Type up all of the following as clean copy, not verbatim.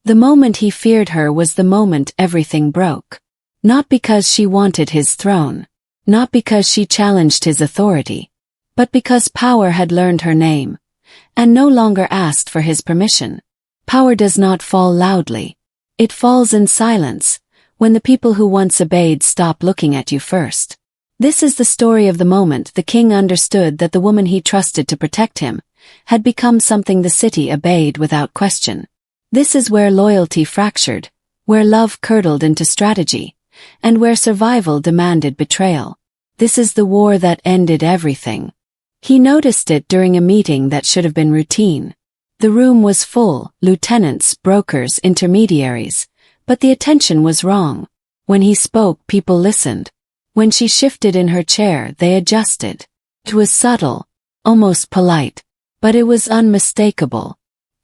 The moment he feared her was the moment everything broke. Not because she wanted his throne, not because she challenged his authority, but because power had learned her name, and no longer asked for his permission. Power does not fall loudly. It falls in silence, when the people who once obeyed stop looking at you first. This is the story of the moment the king understood that the woman he trusted to protect him had become something the city obeyed without question. This is where loyalty fractured, where love curdled into strategy, and where survival demanded betrayal. This is the war that ended everything. He noticed it during a meeting that should have been routine. The room was full, lieutenants, brokers, intermediaries, but the attention was wrong. When he spoke, people listened. When she shifted in her chair, they adjusted. It was subtle, almost polite, but it was unmistakable.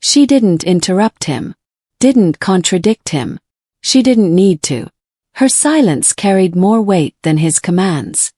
She didn't interrupt him, didn't contradict him. She didn't need to. Her silence carried more weight than his commands.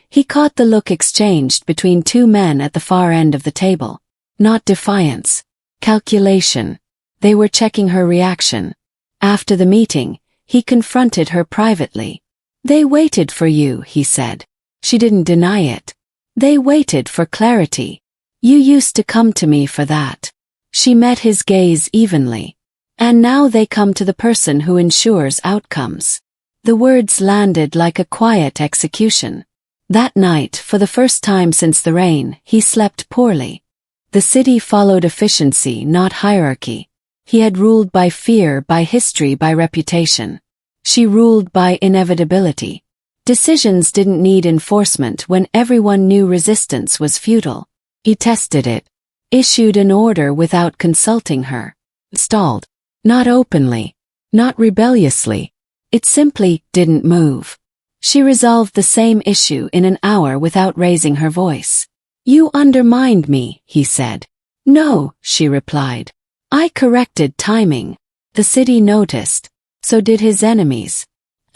He caught the look exchanged between two men at the far end of the table. Not defiance, calculation. They were checking her reaction. After the meeting, he confronted her privately. "They waited for you," he said. She didn't deny it. "They waited for clarity. You used to come to me for that." She met his gaze evenly. "And now they come to the person who ensures outcomes." The words landed like a quiet execution. That night, for the first time since the rain, he slept poorly. The city followed efficiency, not hierarchy. He had ruled by fear, by history, by reputation. She ruled by inevitability. Decisions didn't need enforcement when everyone knew resistance was futile. He tested it. Issued an order without consulting her. Stalled. Not openly. Not rebelliously. It simply didn't move. She resolved the same issue in an hour without raising her voice. "You undermined me," he said. "No," she replied. "I corrected timing." The city noticed. So did his enemies.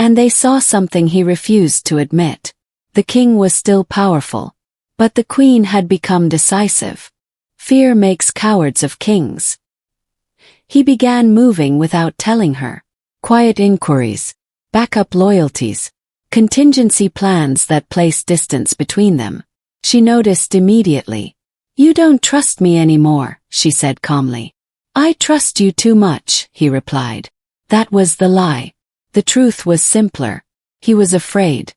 And they saw something he refused to admit. The king was still powerful. But the queen had become decisive. Fear makes cowards of kings. He began moving without telling her. Quiet inquiries, backup loyalties, contingency plans that placed distance between them. She noticed immediately. "You don't trust me anymore," she said calmly. "I trust you too much," he replied. That was the lie. The truth was simpler. He was afraid.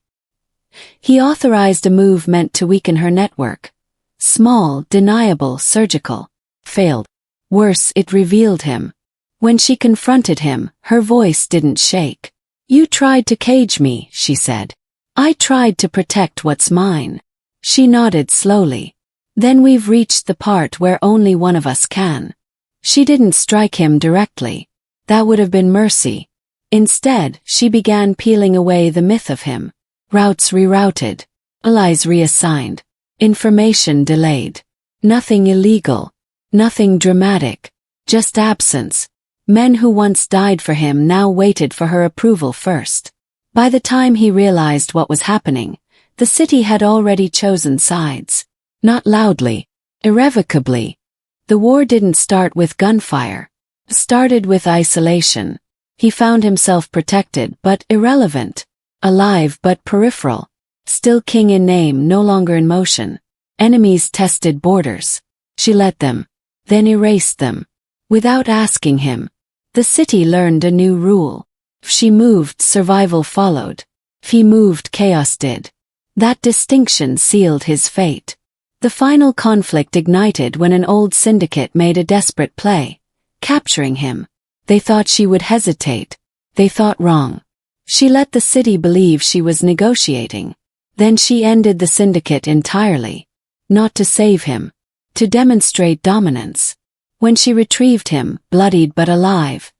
He authorized a move meant to weaken her network. Small, deniable, surgical. Failed. Worse, it revealed him. When she confronted him, her voice didn't shake. "You tried to cage me," she said. "I tried to protect what's mine." She nodded slowly. "Then we've reached the part where only one of us can." She didn't strike him directly. That would have been mercy. Instead, she began peeling away the myth of him. Routes rerouted. Allies reassigned. Information delayed. Nothing illegal. Nothing dramatic. Just absence. Men who once died for him now waited for her approval first. By the time he realized what was happening, the city had already chosen sides. Not loudly. Irrevocably. The war didn't start with gunfire. It started with isolation. He found himself protected but irrelevant. Alive but peripheral. Still king in name, no longer in motion. Enemies tested borders. She let them. Then erased them. Without asking him. The city learned a new rule. If she moved, survival followed. If he moved, chaos did. That distinction sealed his fate. The final conflict ignited when an old syndicate made a desperate play, capturing him. They thought she would hesitate. They thought wrong. She let the city believe she was negotiating. Then she ended the syndicate entirely. Not to save him. To demonstrate dominance. When she retrieved him, bloodied but alive,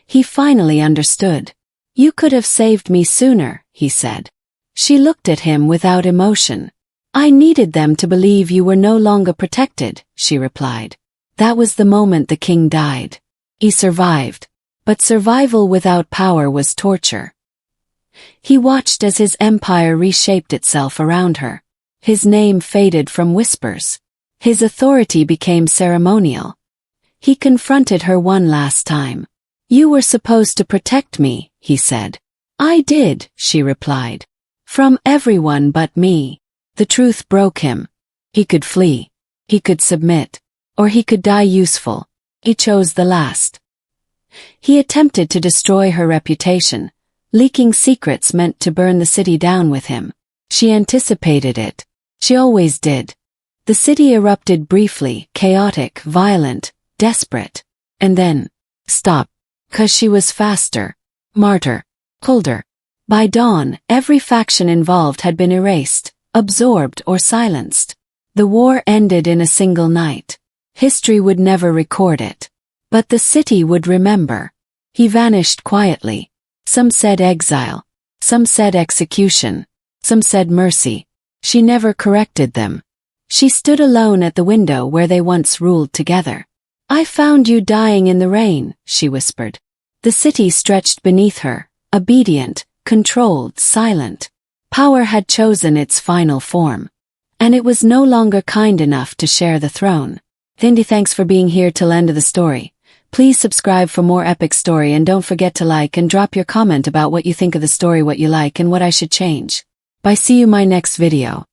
he finally understood. "You could have saved me sooner," he said. She looked at him without emotion. "I needed them to believe you were no longer protected," she replied. That was the moment the king died. He survived. But survival without power was torture. He watched as his empire reshaped itself around her. His name faded from whispers. His authority became ceremonial. He confronted her one last time. You were supposed to protect me, he said. I did, she replied. From everyone but me. The truth broke him. He could flee. He could submit. Or he could die useful. He chose the last. He attempted to destroy her reputation, leaking secrets meant to burn the city down with him. She anticipated it. She always did. The city erupted briefly, chaotic, violent, desperate. And then, stop. 'Cause she was faster. Smarter. Colder. By dawn, every faction involved had been erased, absorbed or silenced. The war ended in a single night. History would never record it. But the city would remember. He vanished quietly. Some said exile. Some said execution. Some said mercy. She never corrected them. She stood alone at the window where they once ruled together. I found you dying in the rain, she whispered. The city stretched beneath her, obedient, controlled, silent. Power had chosen its final form. And it was no longer kind enough to share the throne. Cindy, thanks for being here till end of the story. Please subscribe for more epic story and don't forget to like and drop your comment about what you think of the story, what you like and what I should change. Bye, see you my next video.